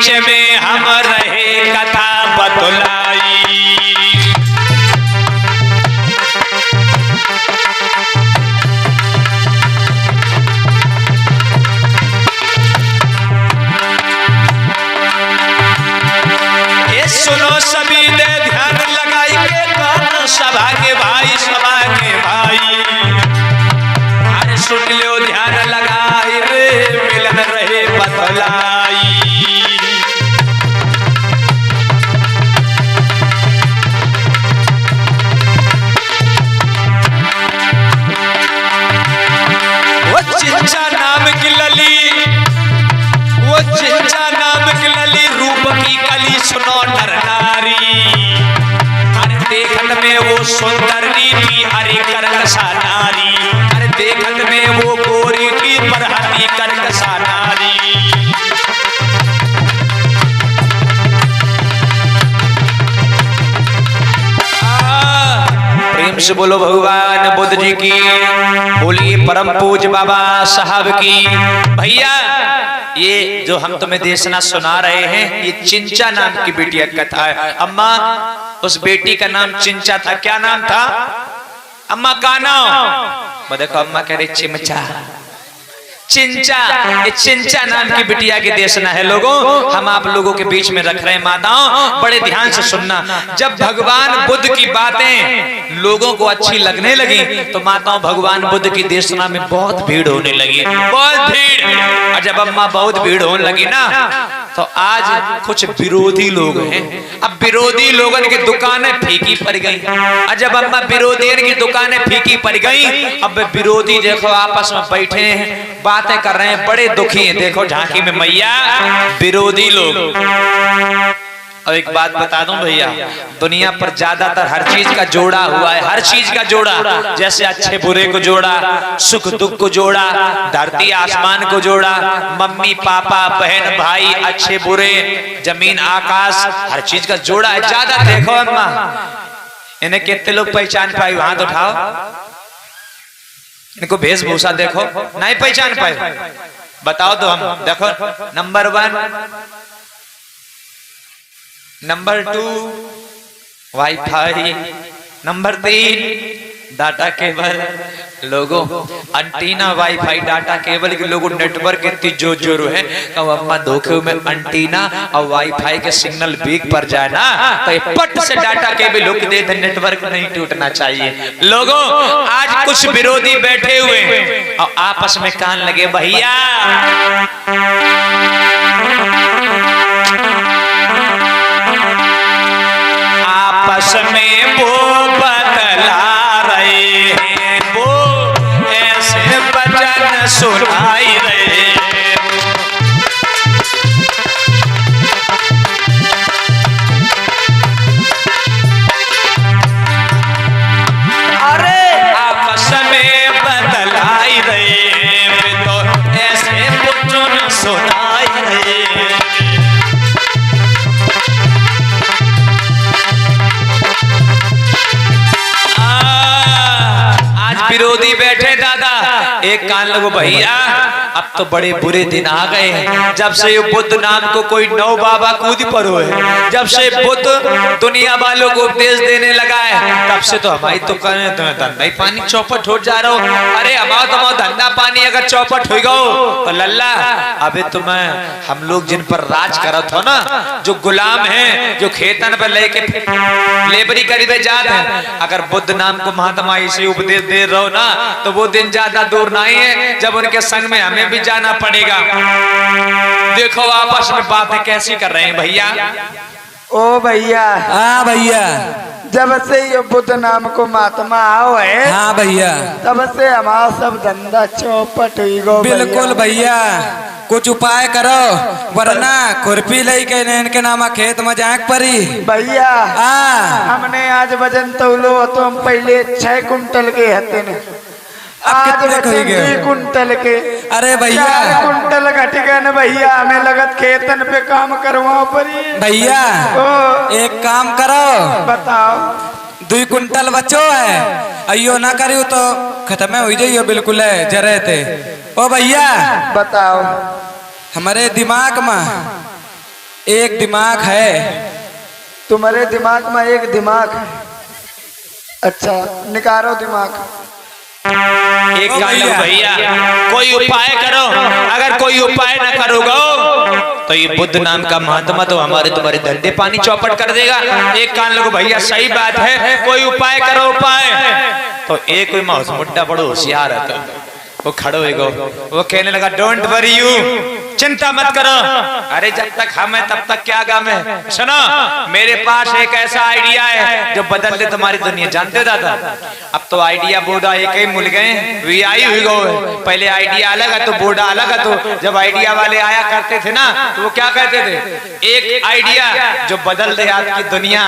बीच में हम रहे कथा बतलाई। ये सुनो सभी ने ध्यान लगाई के गाना, सभा के भाई, सभा के भाई, अरे सुन लो ध्यान लगाई रे, मिलन रहे बतलाई। वो चिंचा नाम की लली, वो चिंचा नाम की लली, रूप की कली सुनो नर नारी, अरे देखत में वो सुंदर नीति हरि करकसा नारी, अरे देखत में वो गोरी की परहती करकसा नारी। प्रेम से बोलो भगवान बुद्ध जी की, बोलिए परम पूज्य बाबा साहब की। भैया ये जो हम तुम्हें देशना सुना रहे हैं, ये चिंचा नाम की बेटी की कथा है। अम्मा उस बेटी का नाम चिंचा था। क्या नाम था अम्मा का नाम? देखो अम्मा कह रही चिमचा, चिंचा। ये चिंचा नाम की बिटिया की देशना है लोगों, हम आप लोगों के बीच में रख रहे हैं। माताओं बड़े ध्यान से सुनना, जब भगवान बुद्ध की बातें लोगों को अच्छी लगने लगी तो माताओं भगवान बुद्ध की देशना में बहुत भीड़ होने लगी, बहुत भीड़। और जब अम्मा बहुत भीड़ होने लगी ना, तो आज कुछ विरोधी लोग हैं। अब विरोधी लोगों की दुकानें फीकी पड़ गई। और जब अम्मा विरोधियों की दुकानें फीकी पड़ गई, अब विरोधी देखो आपस में बैठे हैं, बातें कर रहे हैं, बड़े दुखी हैं। देखो झांकी में मैया विरोधी लोग। और एक बात बता दूं भैया, दुनिया पर ज्यादातर हर चीज का जोड़ा हुआ है, हर चीज का जोड़ा। जैसे अच्छे बुरे को जोड़ा, सुख दुख को जोड़ा, धरती आसमान को जोड़ा, मम्मी पापा बहन भाई, अच्छे बुरे, जमीन आकाश, हर चीज का जोड़ा है। ज्यादा देखो अम्मा, इन्हें कितने लोग पहचान पाए? हाथ उठाओ। इनको वेशभूषा देखो, नहीं पहचान पाए? बताओ तो हम। देखो number 1, number 2 wifi, number 3 data cable. लोगों अंटीना वाईफाई डाटा केबल के लोगों नेटवर्क इतनी जोर जोर है। अब अम्मा धोखे में अंटीना और वाईफाई के सिग्नल वीक पर जाए ना, तो पट से डाटा केबल लोग दे दे, नेटवर्क नहीं टूटना चाहिए। लोगों आज कुछ विरोधी बैठे हुए और आपस में कान लगे, भैया आपस में वो बतला रहे हैं, वो ऐसे वचन सुनाई रहे हैं। अरे आपस में बतलाई रहे हैं, तो ऐसे वचन सुनाई रहे हैं। विरोधी बैठे दादा, एक कान लगो भैया, अब तो बड़े बुरे दिन आ गए हैं। जब से बुद्ध नाम को कोई नौ बाबा कूद पर हुए, जब से बुद्ध दुनिया वालों को उपदेश देने लगा है, तब से तो हमारी तो करें तुम्हें धंधा ही पानी चौपट हो जा रहा हो। अरे हमारा तुम्हारा धंधा पानी अगर चौपट हो गो तो लल्ला, अबे तुम्हें हम लोग जिन पर राज करत हो ना, जो गुलाम हैं, जो खेतन पर लेके लेबरी करीबे जाते हैं, अगर बुद्ध नाम को महात्मा इसे उपदेश दे रहे हो ना, तो वो दिन ज्यादा दूर नहीं है जब उनके संग में हमें भी जाना पड़ेगा। देखो आपस में बातें कैसी कर रहे हैं भैया। ओ भैया। हाँ भैया। जब से ये बुद्ध नाम को महात्मा आओ है, हाँ भैया, तब से हमारा सब धंधा चौपट हुई गो। बिल्कुल भैया, कुछ उपाय करो वरना खुरपी लई के इनके नामा खेत में जाक परी। भैया हमने आज वजन तौलो तो हम पहले 6 कुंटल के हते ने, आज बचे 2 कुंटल के। अरे भैया 4 कुंटल घट गए न भैया, हमें लगत खेतन पे काम करवाओ परी। भैया एक काम करो, बताओ। 2 कुंटल बचो है, अयो ना करियो तो खत्म हो जाइयो बिल्कुल है जरे थे। ओ भैया बताओ। हमारे दिमाग में एक दिमाग है। तुम्हारे दिमाग में एक दिमाग है। अच्छा निकालो दिमाग। एक काम लो भैया, कोई उपाय करो। अगर कोई उपाय न करोगे तो ये बुद्ध नाम का महात्मा तो हमारे तुम्हारे धंधे पानी चौपट कर देगा। एक कान लो भैया, सही बात है, कोई उपाय करो उपाय। तो एक कोई माउस मुड्डा बड़ो होशियार है, तो वो खड़ो होगा, वो कहने लगा डोंट वरी यू, चिंता मत करो। अरे जब तक हम हैं तब तक क्या गम है। सुनो, मेरे पास एक ऐसा आइडिया है जो बदल दे तुम्हारी दुनिया। जानते हो दादा, अब तो आइडिया बोर्डा एक ही मिल गए, वी आई हुई गो। पहले आइडिया अलग है तो बोर्डा अलग है। तो जब आइडिया वाले आया करते थे ना, तो वो क्या कहते थे, एक आइडिया जो बदल दे आपकी दुनिया।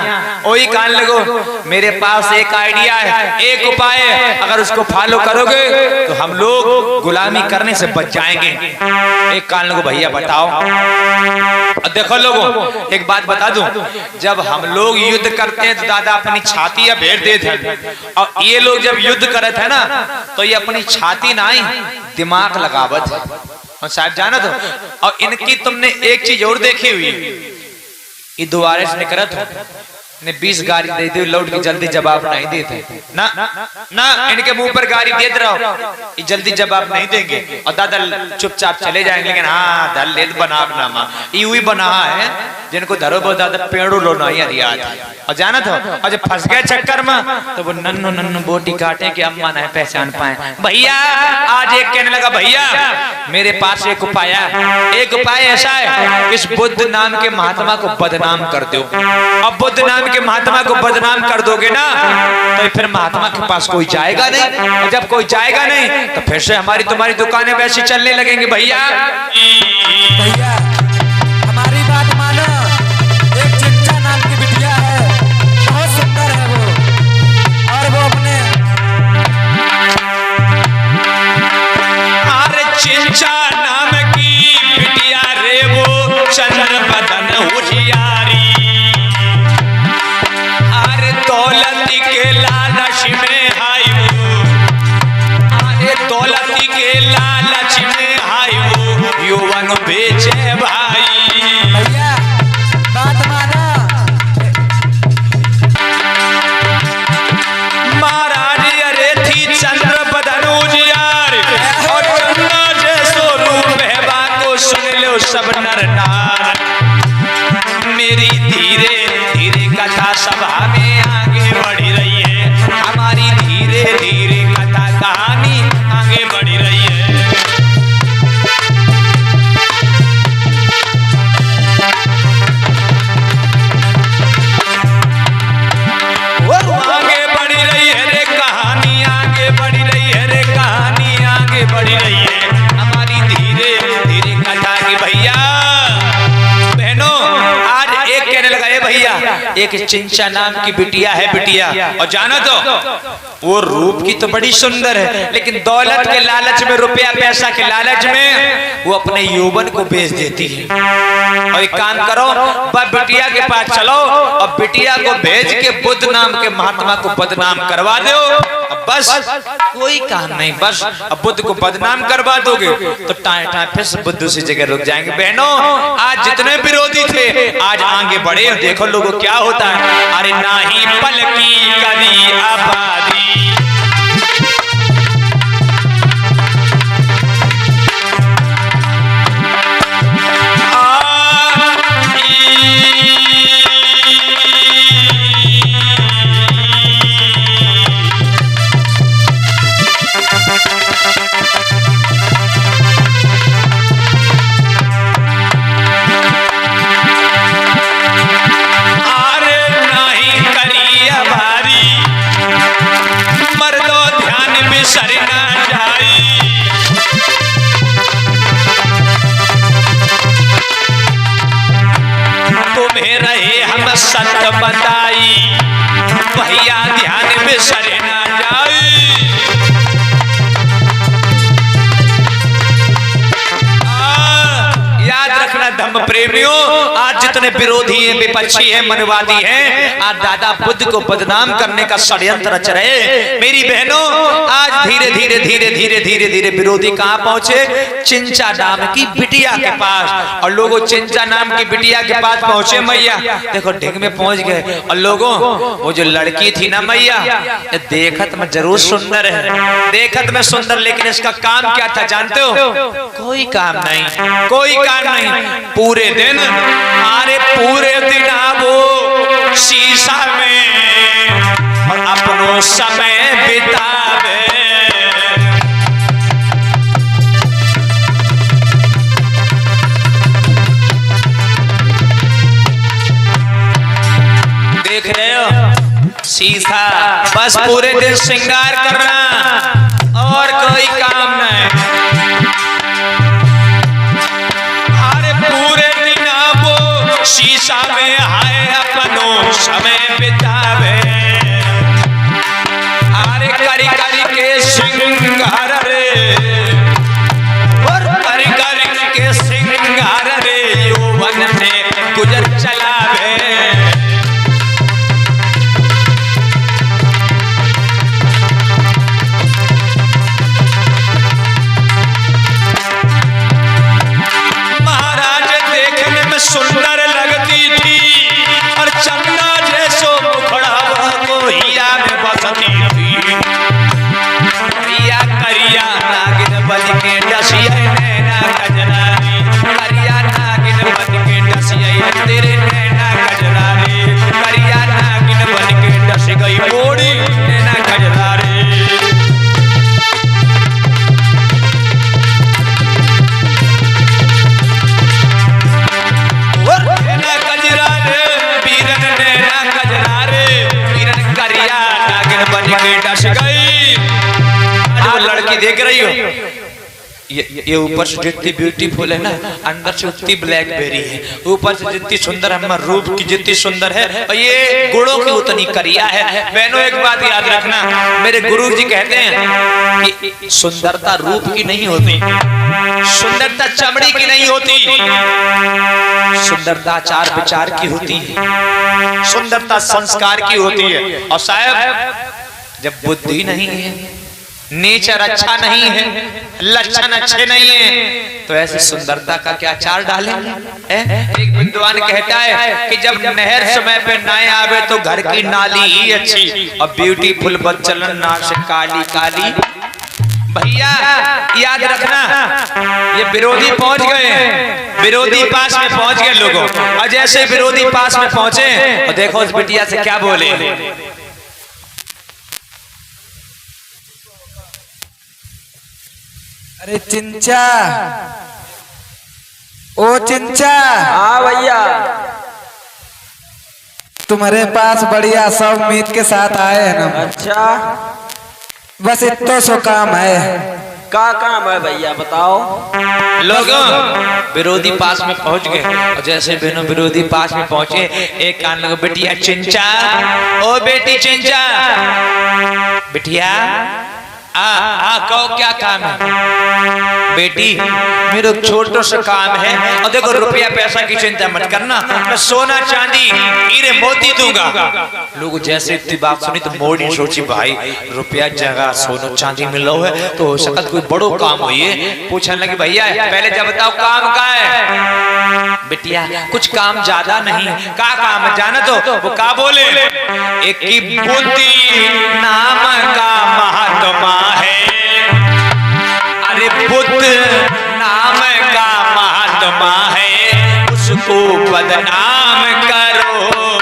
वही कान लगो, मेरे पास एक आइडिया है, एक उपाय है, अगर उसको फॉलो करोगे तो हम लोग गुलामी करने से बच जाएंगे। एक कान लोगों भैया बताओ। देखो लोगों, एक बात बता दूं, जब हम लोग युद्ध करते हैं तो दादा अपनी छाती या भेड़ देते हैं, और ये लोग जब युद्ध करते हैं ना तो ये अपनी छाती ना ही दिमाग लगावत है। और साहब जाना तो, और इनकी तुमने एक चीज और देखी हुई, ये दोबारा से निकलत हो ने 20 गाड़ी दे दी, लौट के जल्दी जवाब नहीं देते ना ना, इनके मुंह पर गाड़ी देते रहो, ये जल्दी जवाब नहीं देंगे और दादा चुपचाप चले जाएंगे। लेकिन हाँ दल लेद बना नामा ये हुई बना है, जिनको धरो बहुत दादा पेड़ों लो ना याद। और जाना था, और जब फंस गए चक्कर में तो वो नन्नू नन्नू बोटी काटे कि अम्मा नहीं पहचान पाए। भैया आज एक कहने लगा, भैया मेरे पास एक उपाय है। एक उपाय ऐसा है, इस बुद्ध नाम के महात्मा को बदनाम कर दो। अब बुद्ध नाम के महात्मा को बदनाम कर दोगे ना तो फिर महात्मा के पास कोई जाएगा नहीं, और जब कोई जाएगा नहीं तो फिर से हमारी तुम्हारी दुकानें वैसी चलने लगेंगी। भैया भैया हमारी बात मानो, एक चिंचा नाम की बिटिया है, बहुत सुंदर है वो, और वो अपने अरे चिंचा नाम की बिटिया रे वो चंद्र बदन उजियारी, अरे दौलत के लालच में हाय वो, अरे दौलत के लालच में हाय वो यौवन बेचे भाई। भैया बात माना। महाराज अरे थी चंद्र बदन उजियार, और चंद्र जैसो रूप है बाको सुन लो सब नर नार। मेरी धीरे धीरे कथा सभा में आगे बढ़ी रही है, हमारी धीरे धीरे कथा कहानी आगे बढ़ी रही है। आगे बढ़ी रही है रे कहानी, आगे बढ़ी रही है रे कहानी, आगे बढ़ी रही है हमारी धीरे धीरे कथा की। भैया बहनों, आज एक कहने लगा, ये भैया एक चिंचा नाम की बिटिया है बिटिया, और जाना तो वो रूप की तो बड़ी सुंदर है, लेकिन दौलत के लालच में, रुपया पैसा के लालच में वो अपने यौवन को बेच देती है। और एक काम करो, बस बिटिया के पास चलो और बिटिया को भेज के बुद्ध नाम के महात्मा को बदनाम करवा दो। अब बस कोई काम नहीं, बस अब बुद्ध को बदनाम करवा दोगे तो टाए टाए फिर से बुद्ध उसी जगह रुक जाएंगे। बहनों, आज जितने विरोधी थे आज आगे बढ़े, देखो लोगों क्या होता है। अरे नाही पल की करी आबादी, धर्म प्रेमियों, आज जितने विरोधी हैं, विपक्षी हैं, मनवादी हैं, आज दादा बुद्ध को बदनाम करने का षड्यंत्र रच रहे। मेरी बहनों, आज धीरे धीरे धीरे धीरे धीरे धीरे विरोधी कहाँ पहुंचे? चिंचा नाम की बिटिया के पास। और लोगों चिंचा नाम की बिटिया के पास पहुंचे मैया, देखो ढिग में पहुंच गए। और लोगों वो जो लड़की थी ना मैया, देखत में जरूर सुंदर है, देखत में सुंदर, लेकिन इसका काम क्या था जानते हो? कोई काम नहीं, कोई काम नहीं। पूरे दिन, अरे पूरे दिन वो शीशा में और अपनो समय बितावे। देख रहे हो शीशा, बस पूरे दिन श्रृंगार करना और कोई काम नहीं। अरे पूरे दिन वो शीशा में हाय अपनो समय बितावे। अरे करी करी के श्रृंगार रे, और करी करी के श्रृंगार रे, यौवन में गुजर चलावे। सुंदर लगती थी और चंदा जैसो मुखड़ा को हिया में बसती थी। करिया करिया नागिन बन के डसिया नैना कजरारी, करिया नागिन बन के डसिया तेरे नैना कजरारी, करिया नागिन बन के डस गई मोड़ी नैना कजरारी। लड़की देख रही हो, ये ऊपर से जितनी ब्यूटीफुल है ना, अंदर से उतनी ब्लैकबेरी है। ऊपर से जितनी सुंदर हमारे रूप की जितनी सुंदर है, और ये गुणों की उतनी करिया है। बहनों एक बात याद रखना, मेरे गुरु जी कहते हैं कि सुंदरता रूप की नहीं होती, सुंदरता चमड़ी की नहीं होती, सुंदरता आचार विचार की होती है, सुंदरता संस्कार की होती है। और साहब जब बुद्धि नहीं है, नेचर अच्छा नहीं है, लक्षण अच्छे नहीं है, तो ऐसी सुंदरता का क्या चार डालें? एक विद्वान कहता है कि जब नहर समय पे ना आवे तो घर की नाली ही अच्छी, और ब्यूटीफुल बच्चलन ना से काली काली। भैया याद रखना, ये विरोधी पहुंच गए, विरोधी पास में पहुंच गए लोगों। और जैसे विरोधी पास में पहुंचे, और देखो उस बिटिया से क्या बोले। अरे चिंचा, ओ चिंचा। हाँ भैया, तुम्हारे पास बढ़िया सब उम्मीद के साथ आए हैं ना। अच्छा, बस इतना सो काम है। क्या काम है भैया बताओ। लोगों विरोधी पास में पहुंच गए, और जैसे बहनों विरोधी पास में पहुंचे, एक कान लगा, बिटिया चिंचा, ओ बेटी चिंचा, बिटिया आ कहो क्या काम है? बेटी मेरा छोटा सा काम है, और देखो रुपया पैसा की चिंता मत करना, मैं सोना चांदी हीरे मोती दूंगा। लोग जैसे इतनी बात सुनी तो मोड़ी सोची भाई रुपया जगह सोना चांदी मिल रहा है तो हो सकता कोई बड़ो काम हो। ये पूछने लगी भैया पहले जब बताओ काम का है? बिटिया कुछ काम ज्यादा नहीं, का काम है जाना तो वो का बोले, एक की बुद्धि नाम का महात्मा है। अरे बुद्ध नाम का महात्मा है, उसको बदनाम करो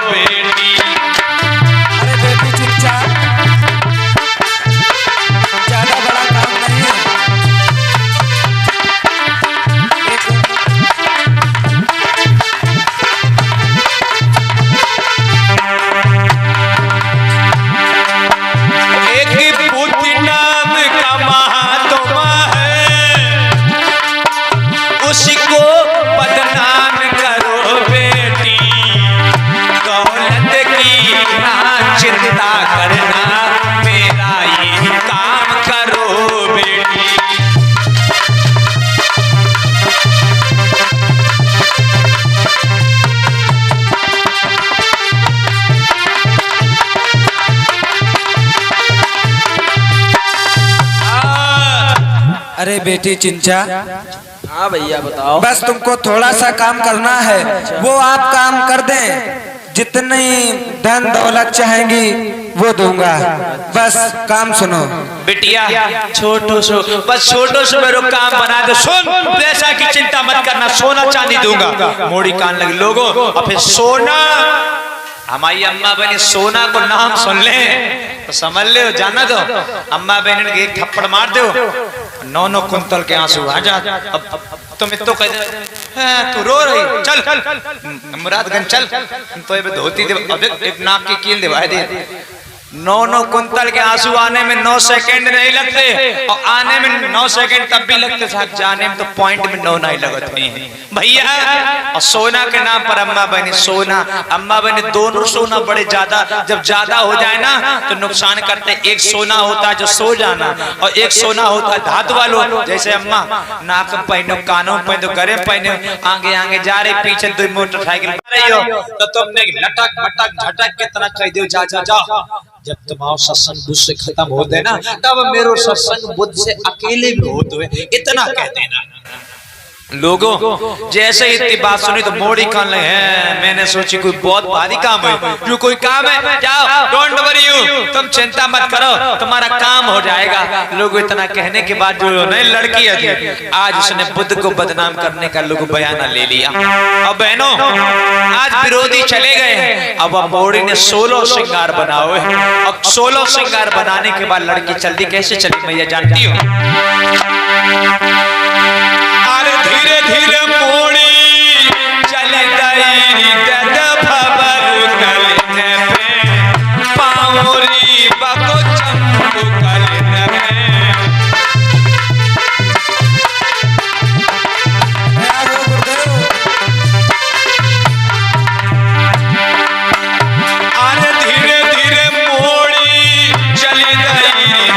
बेटी। अरे बेटी चिंचा, ज्यादा बड़ा काम नहीं है। एक बुद्धि नाम का महात्मा है, उसको बदनाम करो बेटी। अरे बेटी चिंचा, हाँ भैया बताओ। बस तुमको थोड़ा सा काम करना है, वो आप काम कर दें, जितनी धन दौलत चाहेंगी वो दूंगा, बस काम सुनो। बिटिया छोटो सो, बस छोटो सो मेरे काम बना दो। सुन, पैसा की चिंता मत करना, सोना चांदी दूंगा। मोड़ी कान लगे लोगों, और फिर सोना, हमारी अम्मा बहनी सोना को नाम सुन ले तो समझ ले, जाना दो अम्मा बहन ने एक थप्पड़ मार दो, 9 कुंतल के आंसू आ जा। अब तुम तो कह दे तू रो रही, चल मुरादगंज चल, तो ये धोती दे, अब एक नाक की कील दिवाई दे। 9 कुंतल के आंसू आने में 9 सेकंड नहीं लगते, और आने में 9 सेकंड तब भी लगते, साथ जाने में तो पॉइंट में 9 नहीं लगते भैया। और सोना के नाम पर अम्मा बहनी सोना, अम्मा बहनी दोनों सोना बड़े ज्यादा, जब ज्यादा हो जाए ना तो नुकसान करते। एक सोना होता है जो सो जाना, और एक सोना होता है धातु वालों, जैसे अम्मा नाक पहनो, कानों पहनो, गरे पहनो, आगे आगे जा रहे, पीछे 2 मोटरसाइकिल रही हो तो तुमने लटक मटक झटक के तरह कह दो जा जा जा। जब तुम्हारा सत्संग बुद्ध से खत्म हो दे ना, तब मेरो सत्संग बुद्ध से अकेले भी हो तो इतना कह देना। लोगों जैसे इतनी बात सुनी तो मोड़ी कान लगे हैं, मैंने सोची कोई बहुत भारी काम है, जो कोई काम है जाओ, डोंट वरी यू, तुम चिंता मत करो, तुम्हारा काम हो जाएगा। लोग इतना कहने के बाद जो नहीं लड़की है, आज उसने बुद्ध को बदनाम करने का लोग बयाना ले लिया। अब बहनों आज विरोधी चले गए हैं, अब मोड़ी ने 16 श्रृंगार बनाओ है, अब 16 श्रृंगार बनाने के बाद लड़की चलती कैसे चली मैया जानती हो? धीरे धीरे मोड़ी चल गई पावरी बको चंपू कलने में। अरे धीरे धीरे मोड़ी चली गई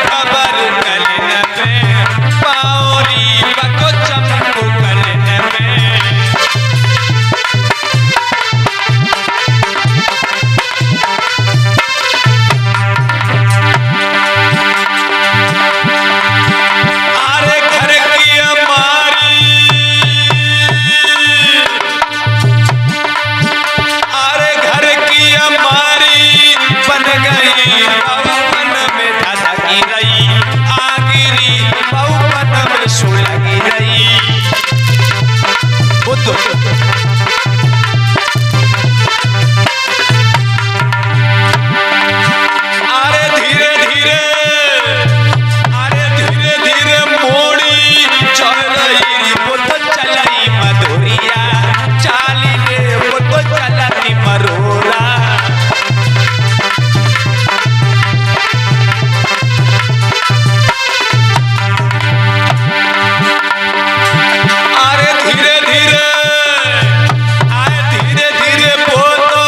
खबर कलने में, पावरी बको चंपू कलने में। अरे घर की हमारी, अरे घर की हमारी बन गई पवन में धधकी रही, आगिरी पवन में सुलगी रही। अरे धीरे धीरे, अरे धीरे धीरे मोड़ी चल रही, वो तो चलाई मधुरिया चाली रे, वो तो चलती मरोरा। अरे धीरे धीरे, अरे धीरे धीरे वो तो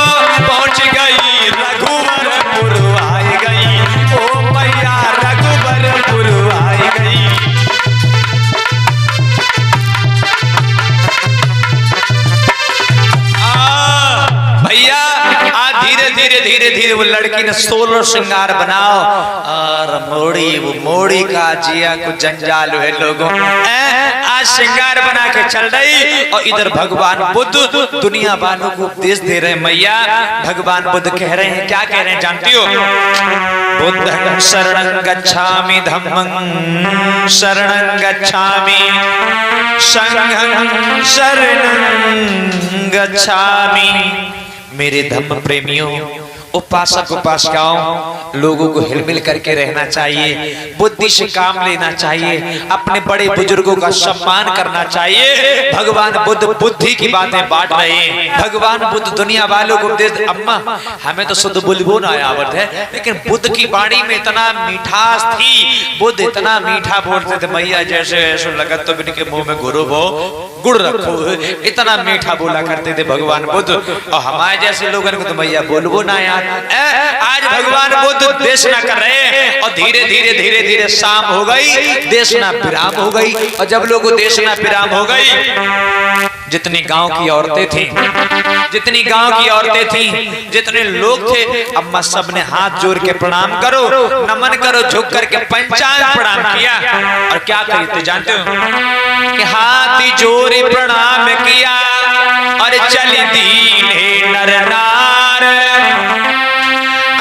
पहुंच गई रघुवरपुर आई गई, ओ मैया रघुवरपुर आई गई। भैया आज धीरे धीरे धीरे धीरे वो लड़की ने 16 श्रृंगार बनाओ, और मोड़ी, वो मोड़ी का जिया कुछ जंजाल हुए लोगों। आज श्रृंगार बना के चल रही, और इधर भगवान बुद्ध दुनिया वालों को उपदेश दे रहे हैं। मैया भगवान बुद्ध कह रहे हैं, क्या कह रहे हैं जानती हो? बुद्धं शरणं गच्छामि, धम्मं शरणं गच्छामि, संघं शरणं गच्छामि। मेरे धम्म प्रेमियों, उपासक उपासिकाओं, लोगों को हिलमिल करके रहना चाहिए, बुद्धि से काम लेना चाहिए, अपने बड़े बुजुर्गों का सम्मान करना चाहिए। भगवान बुद्ध बुद्धि की बातें बांट रहे हैं। भगवान बुद्ध दुनिया वालों को उपदेश, अम्मा हमें तो शुद्ध बोलबो ना आवत है, लेकिन बुद्ध की वाणी में इतना मिठास थी, बुद्ध इतना मीठा बोलते थे, मैया जैसे ऐसा लगा तो इनके मुंह में गुड़ रखो, इतना मीठा बोला करते थे भगवान बुद्ध। और हमारे जैसे लोगों को तो मैया बोलबो ना यार। आज भगवान बुद्ध देशना कर रहे हैं, और धीरे धीरे धीरे धीरे शाम हो गई, देशना विराम हो गई। और जब लोगों देशना विराम हो गई, जितनी गांव की औरतें थी, जितनी गांव की औरतें थी, जितने लोग थे, अम्मा सब ने हाथ जोड़ के प्रणाम करो, नमन करो, झुक करके पंचांग प्रणाम किया। और क्या कही थे जानते हो? कि हाथ जोड़ प्रणाम किया और चली दीन नर नार।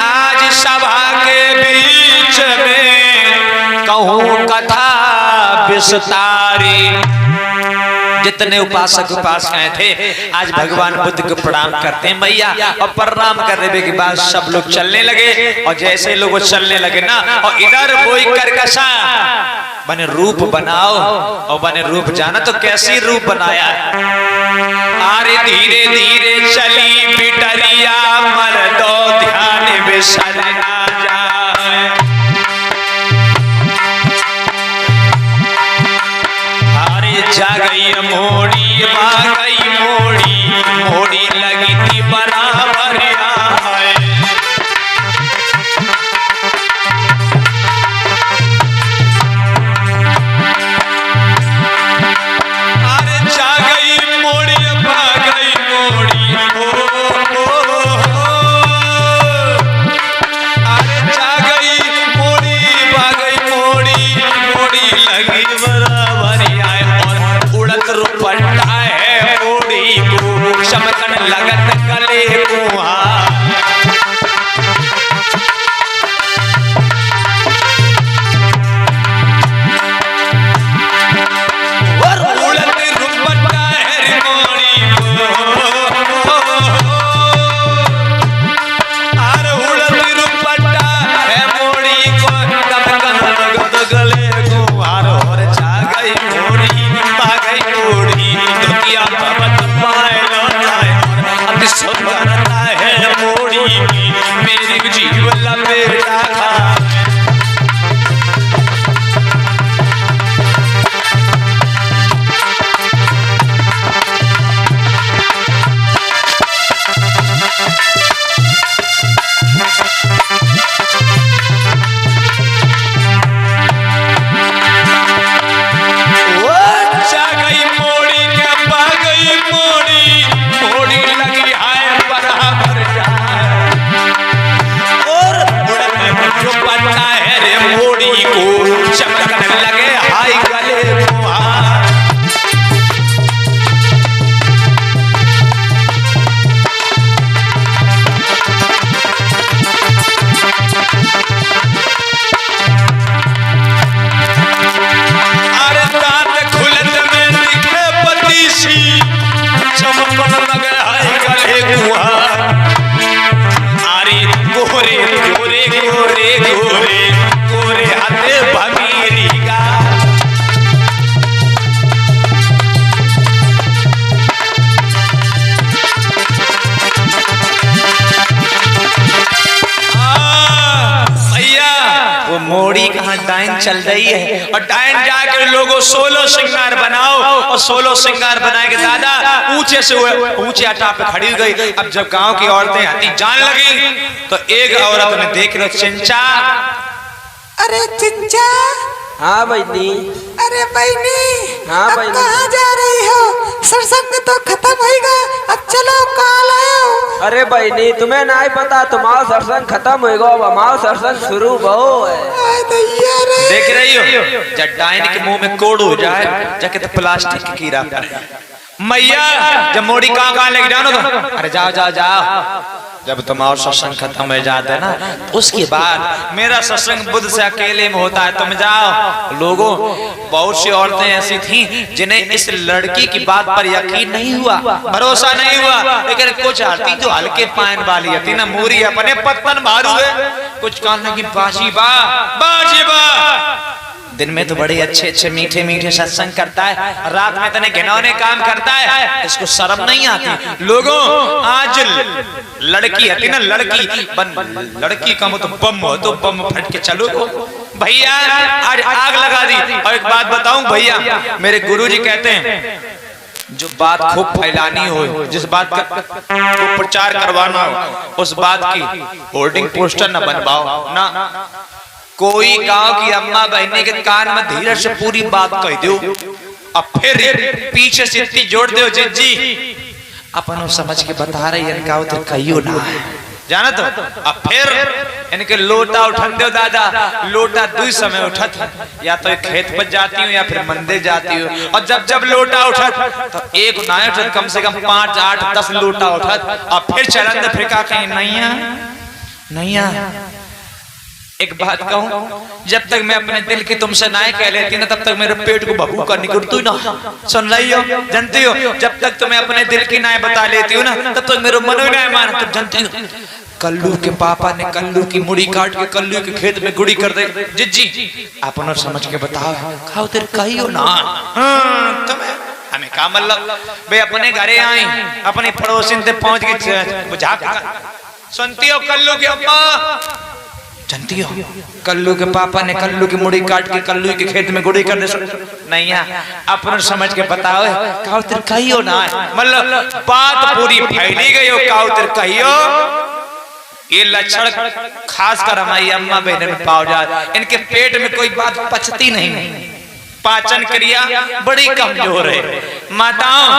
आज सभा के बीच में कहूं कथा विस्तारी। जितने उपासक उपासिकाएं थे आज भगवान बुद्ध को प्रणाम करते हैं भैया, और प्रणाम करने के बाद सब लोग चलने लगे। और जैसे लोग चलने लगे ना, और इधर कोई करकशा बने रूप बनाओ, और बने रूप जाना तो कैसी रूप बनाया। अरे धीरे धीरे चली बिटरिया मर्दो ध्यान विसर ना जाए। अरे जागई मोड़ी बागई मोड़ी, मोड़ी लगी थी बराबर आए। अरे जागई मोड़ी बागई मोड़ी, अरे जागई मोड़ी बागई मोड़ी, मोड़ी लगी बराबर आए। और उड़त रुपट्टा है मोड़ी को, चमकन लगत गले कुआ। और उड़त रुपट्टा है मोड़ी को, और उड़त रुपट्टा है मोड़ी को, चमकन लगत गले कुआ। और जागई मोड़ी बागई मोड़ी, दुनिया भवत पाए लौटाए। अति सुंदरता है मोड़ी की, मेरी जीव लपेटा खाए। जागई मोड़ी के बागई मोड़ी, मोड़ी लगी है बराबर जाए। और उड़त रुपट्टा है रे मोड़ी को, चमकन लगे हाय गले कुआ। अरे दांत खुलत में दिखे पतीसी, चमकन लगे हाय गले कुआ। अरे गोरे गोरे गोरे गोरे गोरे हाथे भमीरी का। भैया वो मोड़ी कहाँ डाइन चल रही है, और डाइन जाकर लोगों 16 श्रृंगार बनाओ, और 16 श्रृंगार बनाए के दादा ऊंचे से ऊंचे अटा पे खड़ी गई। अब जब गांव की औरतें आती जाने लगी तो एक औरत ने देख लो चिंचा। अरे चिंचा। हाँ बहनी। अरे बहनी। हाँ अब बहनी। कहाँ जा रही हो? सत्संग तो खत्म होगा, अब चलो कहाँ लाओ। अरे बहनी तुम्हें नहीं पता, तुम्हारा सत्संग खत्म होगा, अब हमारा सत्संग शुरू हो है। देख रही हो जब डाइन के मुंह में कोड़ हो जाए जाके तो प्लास्टिक की कीड़ा पड़े। मैया जब मोड़ी कहाँ लेके जानो तो अरे जाओ जाओ जाओ। जब तुम्हारा सत्संग खत्म हो जाता है ना, उसके बाद मेरा सत्संग बुद्ध से अकेले में होता है, तुम जाओ। लोगों बहुत सी औरतें ऐसी थीं जिन्हें इस लड़की की बात पर यकीन नहीं हुआ, भरोसा नहीं हुआ, लेकिन कुछ आती जो हल्के पायन वाली थी ना, मूरी अपने पत्तन मारू है, कुछ कहने की बाजी बा बाजी बा। दिन में तो बड़े अच्छे अच्छे मीठे मीठे सत्संग करता है, रात में तने घिनौने काम करता है, इसको शर्म नहीं आती। लोगों आज लड़की है ना, लड़की का तो बम हो तो बम फट के चलो भैया, आज आग लगा दी। और एक बात बताऊं भैया, मेरे गुरुजी कहते हैं जो बात खूब फैलानी हो, जिस बात का को प्रचार करवाना हो, उस बात की होर्डिंग पोस्टर न बनवाओ ना। कोई गांव की अम्मा बहनी के कान में धीरज से पूरी बात कह दो, अब फिर पीछे से इतनी जोड़ दो जिज्जी अपन समझ के बता रही इनका तो कहियो ना है जाना तो। अब फिर इनके लोटा उठन दो दादा, लोटा दो समय उठत, या तो खेत पर जाती हूँ या फिर मंदिर जाती हूँ, और जब जब लोटा उठत तो एक ना उठत, कम से कम 5, 8, 10 लोटा उठत। अब फिर चलन दे, फिर का कहीं नैया नैया। एक बात कहूं, जब तक मैं अपने दिल की तुमसे ना कह लेती ना, तब तक मेरे पेट को भभू का निकलती ना। सुन रही हो, जानती हो, जब तक तुम्हें अपने दिल की ना बता लेती हो ना, तब तक मेरे मन में ना माना। तुम जानती हो कल्लू के पापा ने कल्लू की मुड़ी काट के कल्लू के खेत में गुड़ी कर दे। जिज्जी अपन और समझ के बताओ, खाओ तेरे कहियो ना। तुम्हें हमें का मतलब बे, अपने घरे आई अपने पड़ोसी से पहुंच के बुझा। सुनती हो कल्लू के अम्मा, जानती हो कल्लू के पापा ने कल्लू की मुड़ी काट के कल्लू के खेत में गुड़ी कर दे। नहीं अपन समझ के बताओ, काउतर कहियो ना, मतलब बात पूरी फैली गई हो। काउतर कहियो, ये लक्षण खास कर हमारी अम्मा बहन में पाओ जाए। इनके पेट में कोई बात पचती नहीं, पाचन क्रिया बड़ी कमजोर है। माताओं,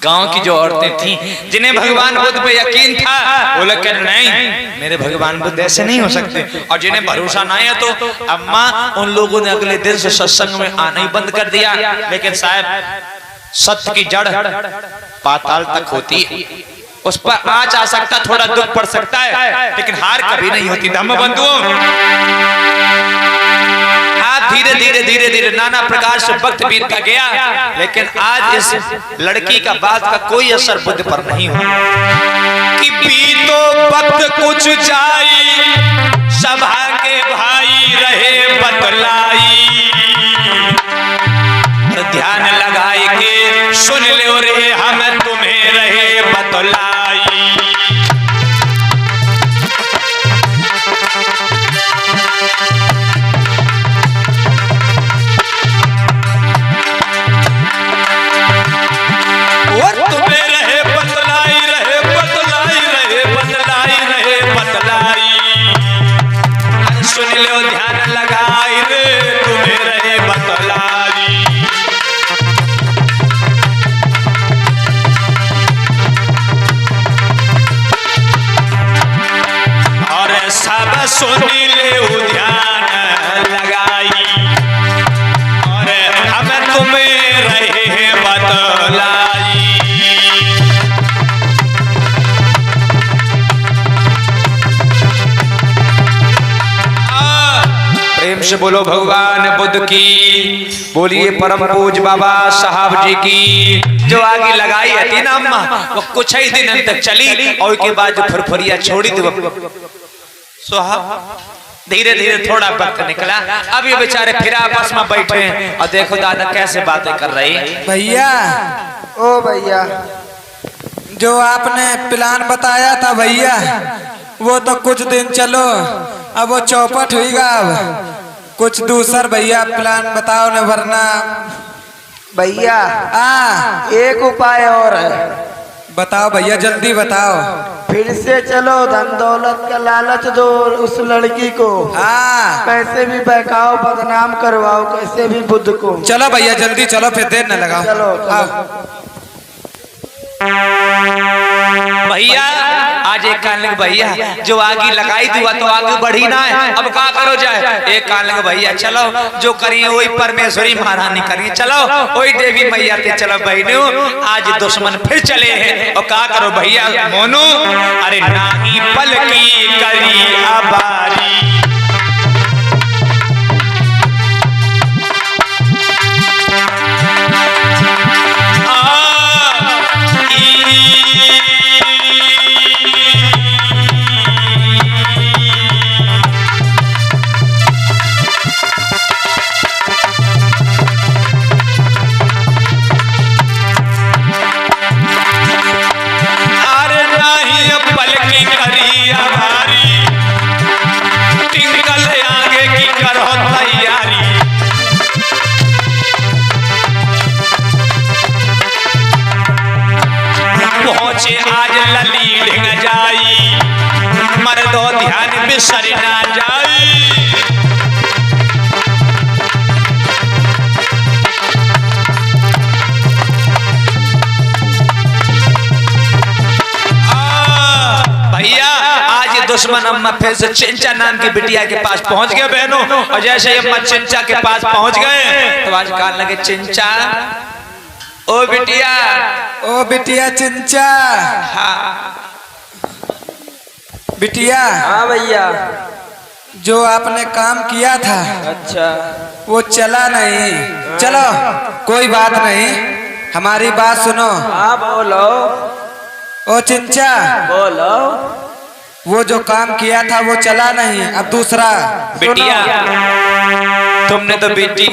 गांव की जो औरतें थीं जिन्हें भगवान बुद्ध पे यकीन था, वो लोग कहते नहीं मेरे भगवान बुद्ध ऐसे नहीं हो सकते, और जिन्हें भरोसा ना है तो अम्मा उन लोगों ने अगले दिन से सत्संग में आना ही बंद कर दिया। लेकिन साहब, सत्य की जड़ पाताल तक होती है, उस पर आँच आ सकता, थोड़ा दुख पड़ सकता है, लेकिन हार कभी नहीं होती। धम्म बंधुओं, धीरे धीरे धीरे धीरे नाना प्रकार से वक्त बीतता गया, लेकिन आज इस लड़की का बात का कोई असर बुद्ध पर नहीं हुआ। कि बीतो वक्त कुछ जाई, सभा के भाई रहे बतलाई, ध्यान लगाए के सुन ले रे हम तुम्हें रहे बतलाई। सुन लो ध्यान लगाई रे तुम्हें रहे बतलाई। और सब सुन ले ध्यान लगाई, और हम तुम्हें रहे बतलाई। प्रेम से बोलो भगवान बुद्ध की, बोलिए परम पूज बाबा साहब जी की। जो आगे लगाई थी ना अम्मा, वो कुछ ही दिन तक चली, और के बाद जो फुरफुरिया छोड़ी थी साहब, धीरे धीरे थोड़ा वक्त निकला। अब ये बेचारे फिर आपस में बैठे हैं, और देखो दादा कैसे बातें कर रही है। भैया, ओ भैया, जो आपने प्लान बताया था भैया, वो तो कुछ दिन चलो, अब वो चौपट हुईगा। अब कुछ दूसर भैया प्लान बताओ न, वरना भैया एक उपाय और है। बताओ भैया, जल्दी बताओ। फिर से चलो, धन दौलत का लालच दो उस लड़की को, कैसे भी बहकाओ, बदनाम करवाओ, कैसे भी बुद्ध को। चलो भैया जल्दी चलो, फिर देर न लगाओ। चलो, चलो। भैया आज एक कान लग भैया, जो आगे लगाई दुआ तो आगे बढ़ी ना है, अब क्या करो जाए। एक कान लग भैया, चलो जो करिए वही परमेश्वरी महारानी करिए, चलो वही देवी मैया ते चलो बहनों। आज दुश्मन फिर चले हैं, और क्या करो भैया मोनू, अरे नाही पल की करी आबारी। आज लली ढिंग जाई, मर्दो ध्यान बिसर ना जाई। दुश्मन अम्मा फिर से चिंचा नाम की बिटिया के पास पहुंच गए बहनों। और जैसे अम्मा चिंचा के पास पहुंच गए तो आज कहने लगे, चिंचा ओ बिटिया चिंचा। हाँ बिटिया, हाँ भैया। जो आपने काम किया था अच्छा, वो चला नहीं। चलो कोई बात नहीं, हमारी बात सुनो। हाँ बोलो। ओ चिंचा, बोलो। वो जो काम किया था वो चला नहीं, अब दूसरा। बिटिया, तुमने तो बेटी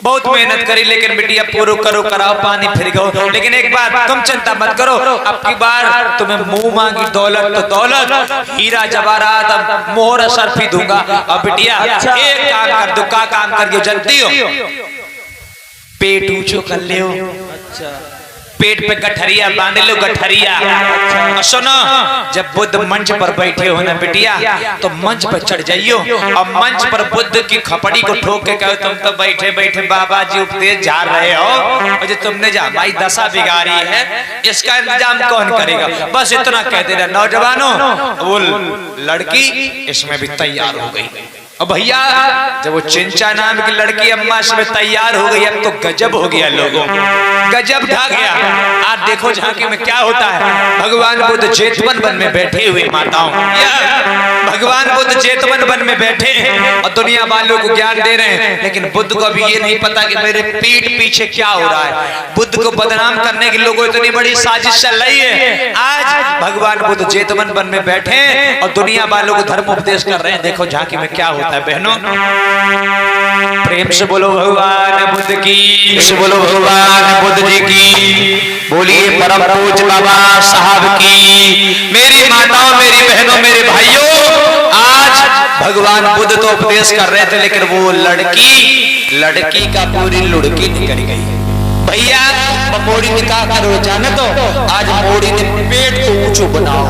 बहुत मेहनत करी, लेकिन बिटिया पूरा करो कराओ पानी फिर गो। लेकिन एक बात, तुम चिंता मत करो, अब की बार तुम्हें मुंह मांगी दौलत तो दौलत, हीरा जवाहरात मोहर सरफी दूंगा। अब बिटिया एक काम कर दो, का काम कर जल्दी हो, पेट ऊंचो कर ले। अच्छा, पेट पे गठरिया बांध लो, गठरिया। और सुनो, जब बुद्ध मंच पर बैठे हो ना बिटिया, तो मंच पर चढ़ जाइयो और मंच पर बुद्ध की खपड़ी को ठोक के कहो, तुम तो बैठे बैठे बाबा जी उपदेश झाड़ रहे हो, और जो तुमने जा भाई दशा बिगाड़ी है, इसका इंतजाम कौन करेगा। बस इतना कह देना नौजवानों, वो लड़की इसमें भी तैयार हो गई। और भैया जब वो चिंचा नाम की लड़की अम्मा इसमें तैयार हो गई, अब तो गजब हो गया, लोगों गजब ढा गया। आज देखो झांकी में क्या होता है, भगवान बुद्ध चेतवन वन में बैठे हुए माताओं, भगवान बुद्ध चेतवन वन में बैठे और दुनिया वालों को ज्ञान दे रहे हैं, लेकिन बुद्ध को अभी ये नहीं पता कि मेरे पीठ पीछे क्या हो रहा है। बुद्ध को बदनाम करने के लोगों इतनी बड़ी साजिश चल रही है। आज भगवान बुद्ध चेतवन वन में बैठे और दुनिया वालों को धर्म उपदेश कर रहे हैं। देखो झांकी में क्या होता है बहनों, प्रेम से बोलो भगवान बुद्ध की, से बोलो भगवान बुद्ध जी की, बोलिए परम पूज्य बाबा साहब की। मेरी माताओं, मेरी बहनों, मेरे भाइयों, आज भगवान बुद्ध तो उपदेश कर रहे थे, लेकिन वो लड़की का पूरी लुड़की निकल गई। भैया मोड़ी ने कहा करो जाने तो, आज मोड़ी ने पेट को ऊंचो बनाओ,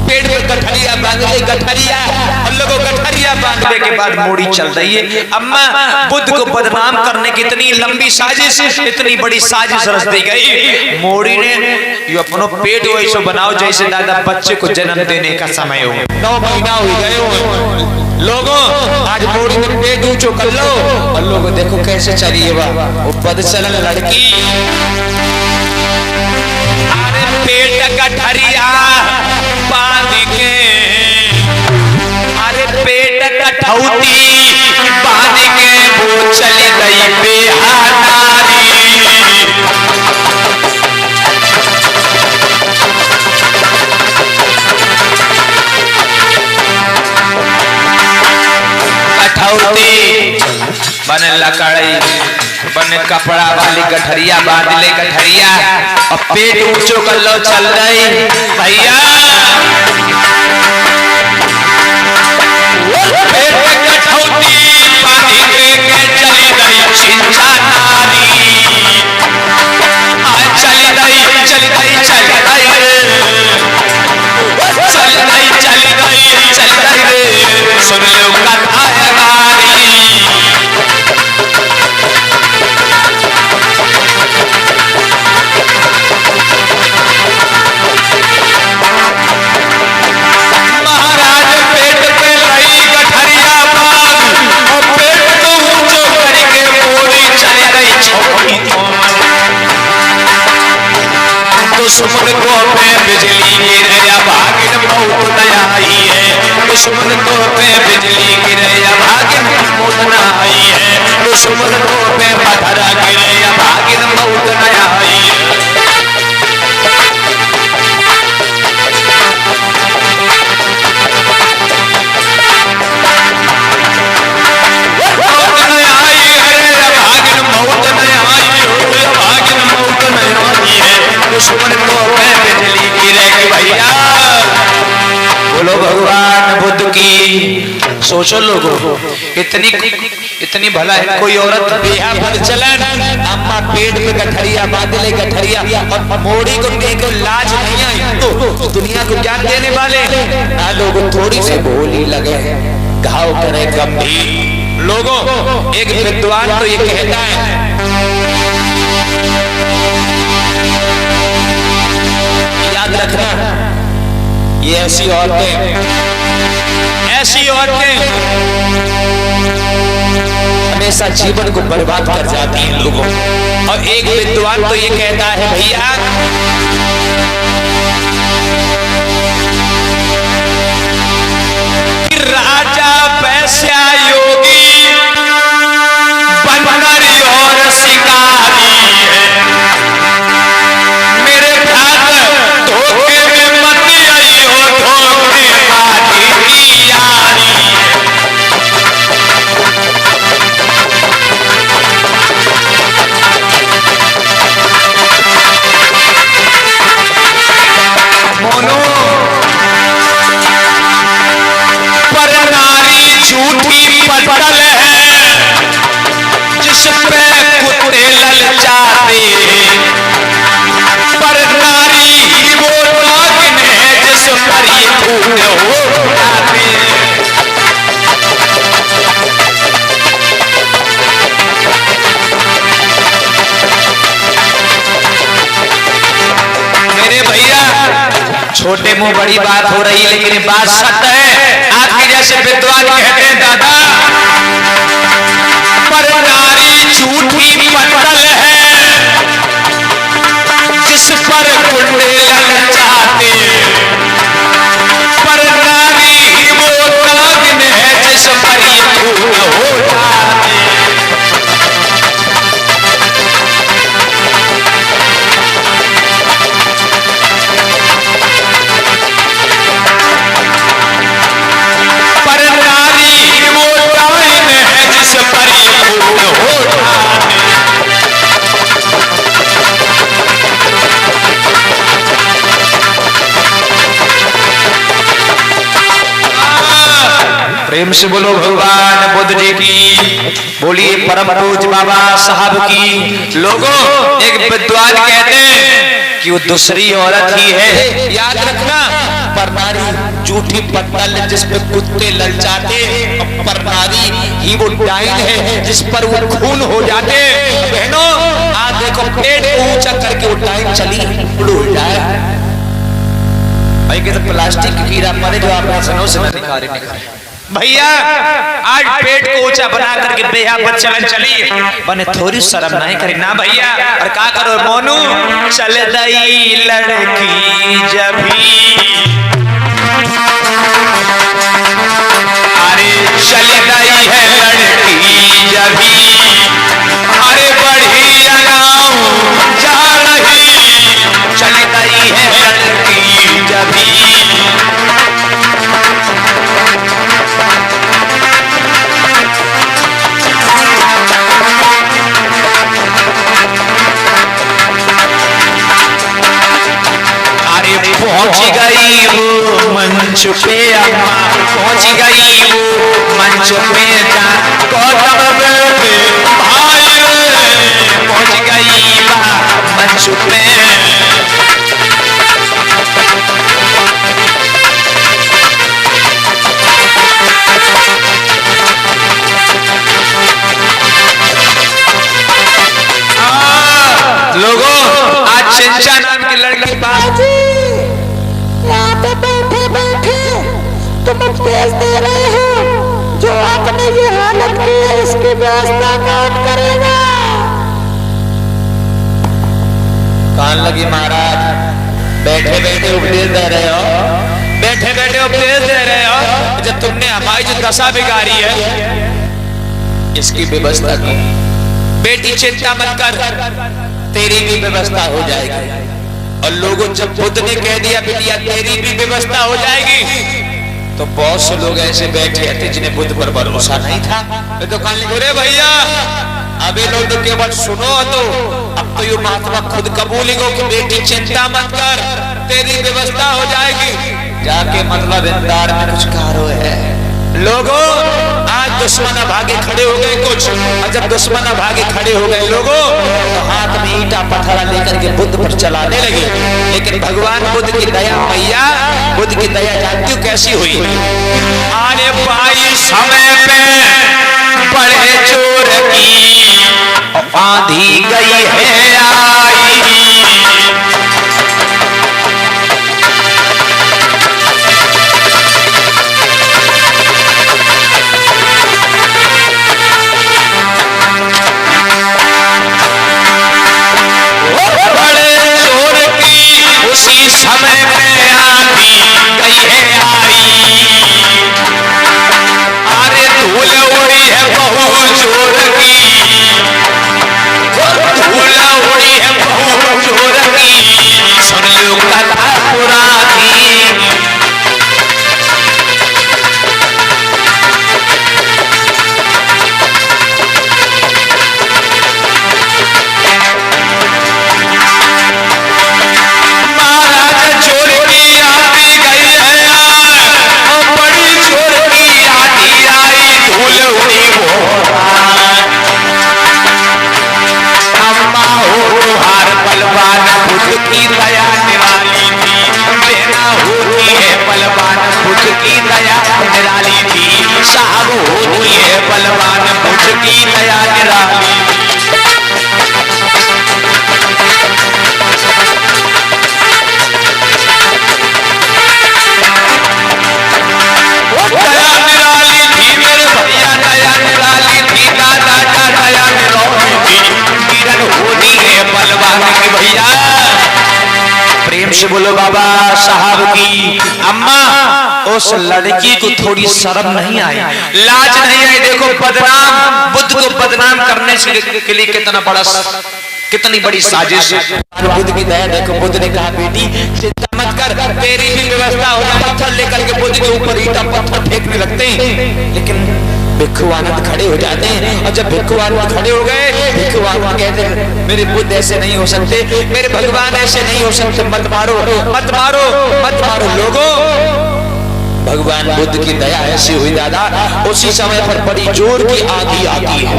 पेट पे गठरिया बांध ले, गठरिया। और लोगों गठरिया बांधने के बाद मोड़ी चल रही है। अम्मा बुद्ध को बदनाम करने की इतनी लंबी साजिश, इतनी बड़ी साजिश रच दी गई। मोड़ी ने ये अपनो पेट वैसे बनाओ जैसे दादा बच्चे को जन्म देने का समय हो, 9 महीना हो गए हो। लोगों आज मोड़ी ने पेट ऊंचो कर लो, और लोगों देखो कैसे चलिए वो बदचलन लड़की। अरे पेट गठरिया बांध के, अरे पेट कठौती बांध के वो चली गई बेहानारी। कठौती बन लकड़ी बन कपड़ा वाली गठरिया बांध ले, गठरिया और पेट ऊंचो कर लो, चल रही भैया। पेट पे कठौती बांध के चली गई चिंचा नारी, चली गई चली गई चली गई चली गई चली गई चली गई रे, सुन लो कथा हमारी। महाराज पेट पे रही गठरिया बांध और पेट को ऊंचो करके मोड़ी चली गई छोटी दुश्मन को पे बिजली गिरे या भागिन मौत न आई है, दुश्मन को पे बिजली गिरे या भागिन मौत न आई है, दुश्मन को पे पत्थर गिरे या भागिन मौत न आई है। दुश्मन को पे बिजली गिरेगी भैया। बोलो भगवान बुद्ध की। सोचो लोगों, इतनी भला है कोई औरत बेहा बदचलन, अम्मा पेट में गठरिया बांध ले, गठरिया और मोड़ी को लाज नहीं आई तो दुनिया को ज्ञान देने वाले लोग थोड़ी सी बोली लगे घाव करे गंभीर। लोगों एक विद्वान तो ये कहता है, याद रखना ये ऐसी औरतें ऐसी औरतें हमेशा जीवन को बर्बाद कर जाती हैं लोगों। और एक विद्वान तो ये कहता है भैया, राजा वैश्या योगी बनकर और शिकारी है, मेरे भाग धोखे में मत आइयो, धोखे बाजी की यारी है। मोनो पर नारी झूठी पटल है, जिस पे कुत्ते ललचाते, पर नारी वो नागिन है जिस पर ये फूल हो जाते। मेरे भैया छोटे मुंह बड़ी बात हो रही है, लेकिन बात सत्य है। आपके जैसे विद्वान कहते हैं दादा, पर नारी झूठी पटल है, जिस पर कुंडे ललचाते, पर नारी वो नागिन है जिस पर ये फूल हो जाते। पर नारी वो डाइन है जिस पर ये फूल हो जाते। प्रेम से बोलो भगवान बुद्ध जी की, बोलिए परम पूज्य बाबा साहब की। लोगों, एक विद्वान कहते हैं कि वो दूसरी औरत ही है, याद रखना। पर नारी झूठी पत्तल जिस पे कुत्ते ललचाते, पर नारी ही वो डाइन है जिस पर वो खून हो जाते। बहनों, आज देखो पेट ऊंचा करके वो डाइन चली उड़ जाए। भाई के तो प्लास्टिक की कीड़ा मारे जो आप सनों से निकाले भैया। आज पेट को ऊंचा बना करके बेहा पर चलन चली, बने थोड़ी शर्म नहीं करी ना भैया। और क्या करो मोनू, चल दई लड़की जभी, अरे चल गई है लड़की जभी, अरे बढ़ी लगाऊं जा रही, चल गई है लड़की जभी। अरे पहुंच गई वो मंच पे अम्मा, पहुंच गई वो मंच पे जा गौतम भाई, पहुंच गई मंच पे। लोगों, आज चिंचा नाम की लड़की बाजी यहाँ पे बैठे बैठे तुम उपदेश दे रहे हो, जो आपने ये हालत की है इसकी व्यवस्था कौन करेगा? कान लगी महाराज, बैठे बैठे उपदेश दे रहे हो, बैठे बैठे उपदेश दे रहे हो। जब तुमने हमारी जो दशा बिगाड़ी है इसकी व्यवस्था की। बेटी चिंता मत कर, तेरी भी व्यवस्था हो जाएगी। और लोगों, जब बुद्ध ने कह दिया बिटिया तेरी भी व्यवस्था हो जाएगी, तो बहुत से लोग ऐसे बैठे थे जिन्हें बुद्ध पर भरोसा नहीं था। तो कहने लगे भैया अबे लोग तो केवल सुनो, तो अब तो ये महात्मा खुद कबूल ही कि बेटी चिंता मत कर, तेरी व्यवस्था हो जाएगी। जाके मतलब इंतजार में कुछ कारो है। लोगों, आज दुश्मन भागे खड़े हो गए कुछ, और जब दुश्मन भागे खड़े हो गए लोगों, तो हाथ में ईंटा पत्थरा लेकर के बुद्ध पर चलाने लगे। लेकिन भगवान बुद्ध की दया, मैया बुद्ध की दया जानती हो कैसी हुई? आने पाई समय पे बड़े चोर की आंधी गई है आई, से बोलो बाबा साहब की। अम्मा उस लड़की को थोड़ी शर्म नहीं आई, लाज नहीं आई। देखो बदनाम, बुद्ध को बदनाम करने से के लिए कितनी बड़ी साजिश है। बुद्ध की दया देखो, बुद्ध ने कहा बेटी चिंता मत कर, तेरी भी व्यवस्था हो जाए। पत्थर लेकर के बुद्ध के ऊपर ईटा पत्थर फेंकने लगते हैं, लेकिन भिक्षु आनंद खड़े हो जाते हैं। और जब भिक्षु आनंद खड़े हो गए, भिक्षु आनंद कहते हैं मेरे बुद्ध ऐसे नहीं हो सकते, मेरे भगवान ऐसे नहीं हो सकते, मत मारो मत मारो मत मारो लोगों। भगवान बुद्ध की दया ऐसी हुई दादा, उसी समय पर बड़ी जोर की आंधी आती है।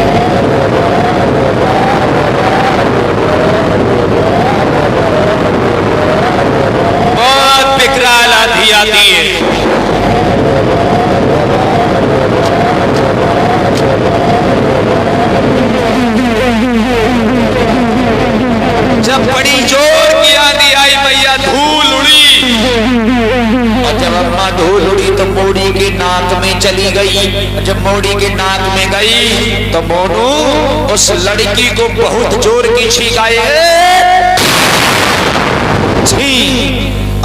बहुत विकराल आंधी आती है। जब बड़ी जोर की आंधी आई मैया, धूल उड़ी। और जब अम्मा धूल उड़ी तो मोड़ी के नाक में चली गई। जब मोड़ी के नाक में गई तो मोनू उस लड़की को बहुत जोर की छींक आई।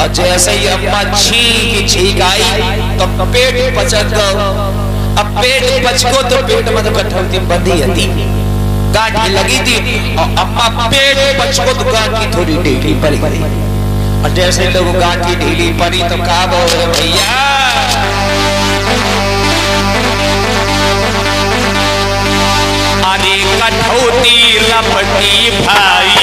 और जैसे ही अम्मा छींक आई तो पेट पचक गया। अब पेट पचको तो पेट में तो कठौती बंधी थी, गांठी लगी थी। और अम्मा पेट पचको तो गांठी थोड़ी ढीली पड़ी। और जैसे लोग गांठी ढीली पड़ी तो कहा बोल रहे भैया अरे कठौती रपटी भाई।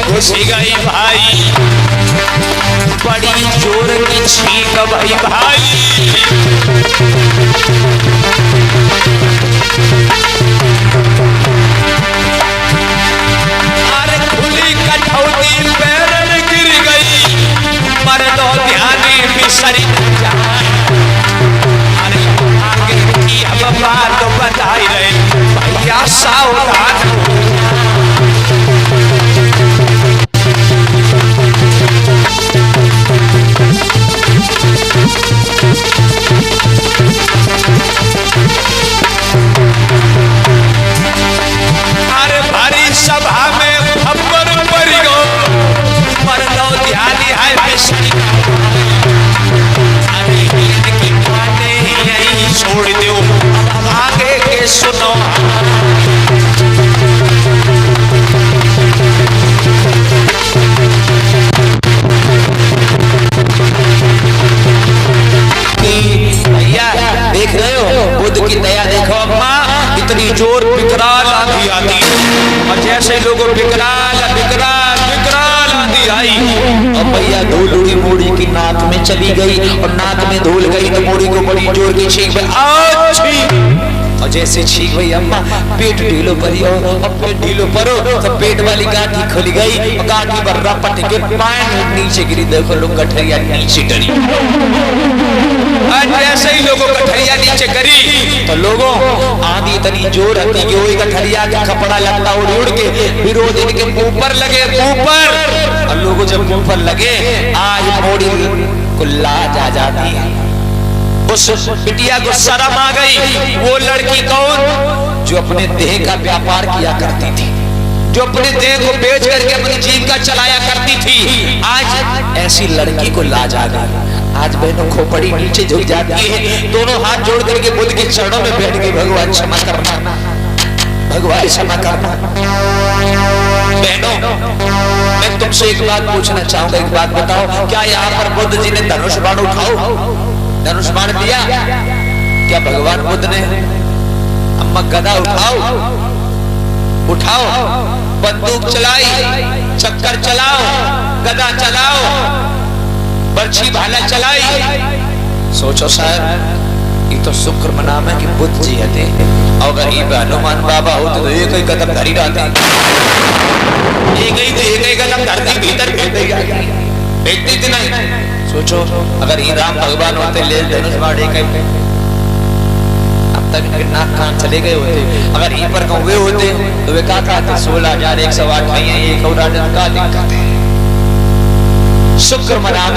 घुसी गई भाई, बड़ी जोर की छींक भाई भाई। अरे खुली कठौती पैर में गिर गई, मर्दों ध्यान बिसरी जाए। अरे आगे की हम बात बताई रहे भैया, सावधान। अरे भारी सभा में थप्पड़ पड़ गो, मर्दों ध्यान है बिसरी। अरे इनकी बातें यही छोड़ दो, आगे के सुनो। भैया देख रहे हो बुद्ध की दया देखो अम्मा, इतनी जोर विकराल आंधी आती। और जैसे लोगों विकराल विकराल विकराल आंधी आई और भैया धूल उड़ी मोड़ी की नाक में चली गई। और नाक में धूल गई तो मोड़ी को बड़ी जोर की छींक आई। और जैसे छींक गई अम्मा, पेट ढीलो पड़ी। और पेट ढीलो पड़ो तो पेट वाली गांठी खुल गई और गांठी पर रपट के पैर नीचे गिरी। देखो लोग गठरिया नीचे डरी। जैसे ही लोगों गठरिया नीचे गिरी तो लोगों आंधी इतनी जोर आती कि वही गठरिया का कपड़ा लगता उड़ उड़ के विरोध इनके मुंह पर लगे, मुंह पर। और लोगों जब मुंह पर लगे, आज मोड़ी को लाज आ जाती है। उस बिटिया को शर्म आ गई। वो लड़की कौन जो अपने देह का व्यापार किया करती थी, जो अपने देह को बेच करके अपनी जीविका चलाया करती थी, आज ऐसी लड़की को लाज आ गई। आज बहनों खोपड़ी नीचे झुक जाती है, दोनों हाथ जोड़ करके बुद्ध के चरणों में बैठ के भगवान क्षमा करना, भगवान क्षमा करना। बहनों मैं तुमसे एक बात पूछना चाहूंगा, एक बात बताओ, क्या यहाँ पर बुद्ध जी ने धनुष बाण धनुष बाण दिया? क्या भगवान बुद्ध ने अम्मा गदा उठाओ, बंदूक चलाई, चक्कर चलाओ, गदा चलाओ, बर्छी भाला चलाई? सोचो साहब, ये तो शुक्र मनाम है कि बुद्ध जी हते, अगर ये हनुमान बाबा होते तो एक ही कदम धरी रहते, एक ही कदम धरती भीतर भेज देती नहीं। सोचो अगर ये राम भगवान होते ले धनुष बाण एक अब तक नाक कान चले गए होते। अगर ये पर कौवे होते तो वे क्या कहते 16,108 नहीं है एक और राजन का दिक्कत है। शुक्र मनाम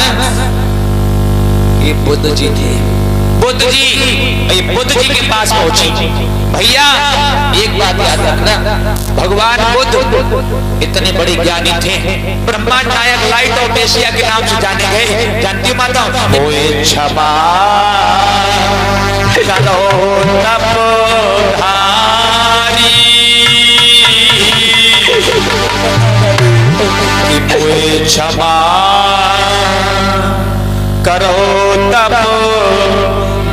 ये बुद्ध जी थे। बुद्ध जी के पास पहुंची। भैया एक बात याद रखना, भगवान बुद्ध इतने बड़े ज्ञानी थे, ब्रह्मांड नायक लाइट ऑफ एशिया के नाम से जाने गए। जानती माता ओए क्षमा करो तपधारी, ओए क्षमा करो तपधारी,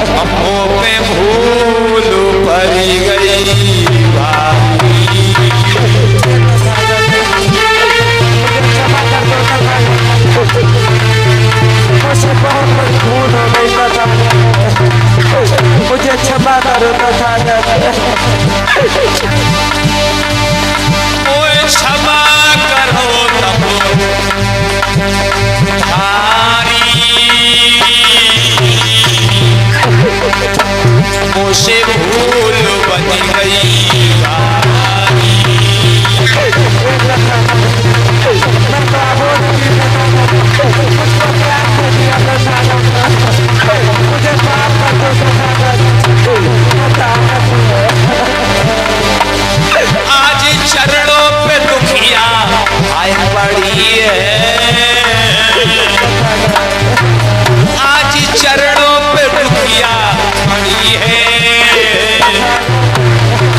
हमों पे भूल पड़ गई भाई। मुझे क्षमा करो तथागत, ओए क्षमा करो तपधारी, मुझसे भूल बन गई आज चरणों पे दुखिया आय पड़ी है, आज चरणों पे दुखिया पड़ी है,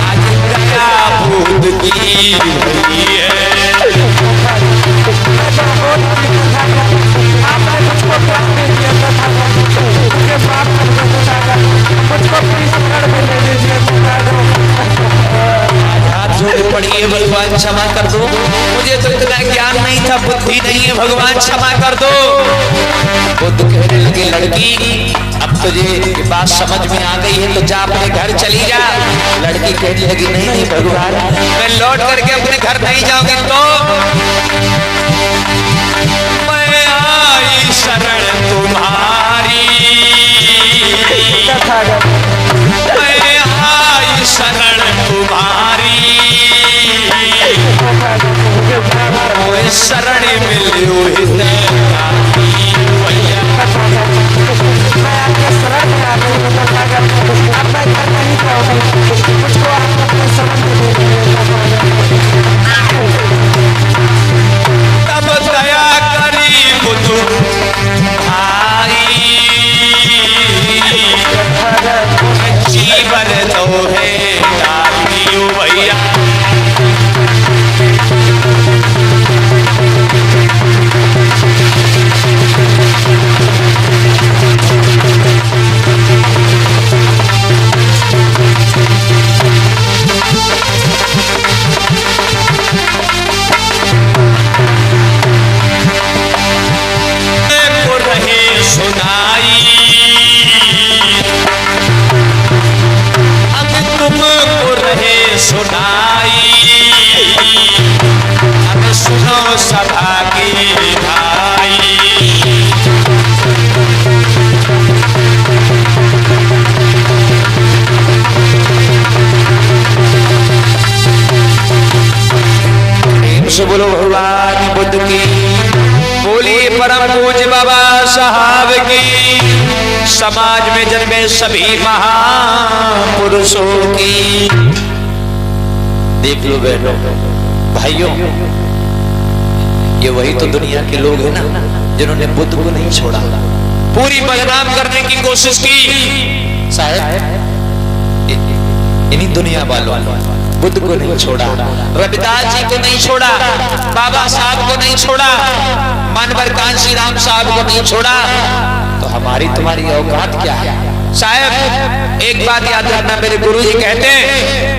आज दया बूंद की हुई है। पढ़िए भगवान क्षमा कर दो, मुझे तो इतना ज्ञान नहीं था, बुद्धि नहीं है, भगवान क्षमा कर दो। बुद्ध कहने लगे लड़की अब तुझे ये बात समझ में आ गई है तो जा अपने घर चली जा। लड़की कहने लगी नहीं नहीं भगवान मैं लौट करके अपने घर नहीं जाऊंगी तो मैं आई शरण तुम्हारी, मैं आई शरण तुम्हारी, शरण मिलियो तब दया करी बुद्ध भाई, जीवन तो है भैया। सभा की भाई प्रेम से बोलो भगवान बुद्ध की, बोलिए परम पूज्य बाबा साहब की, समाज में जन्मे सभी महापुरुषों की। देख लो बहनों भाइयों, ये वही तो दुनिया के लोग हैं ना जिन्होंने बुद्ध को नहीं छोड़ा, पूरी बदनाम करने की कोशिश की। शायद इन्हीं दुनिया वालों बुद्ध को नहीं छोड़ा, रविदास जी को नहीं छोड़ा, बाबा साहब को नहीं छोड़ा, मानवर कांशी राम साहब को नहीं छोड़ा, तो हमारी तुम्हारी औकात क्या है? साहब एक बात याद रखना, मेरे गुरु जी कहते हैं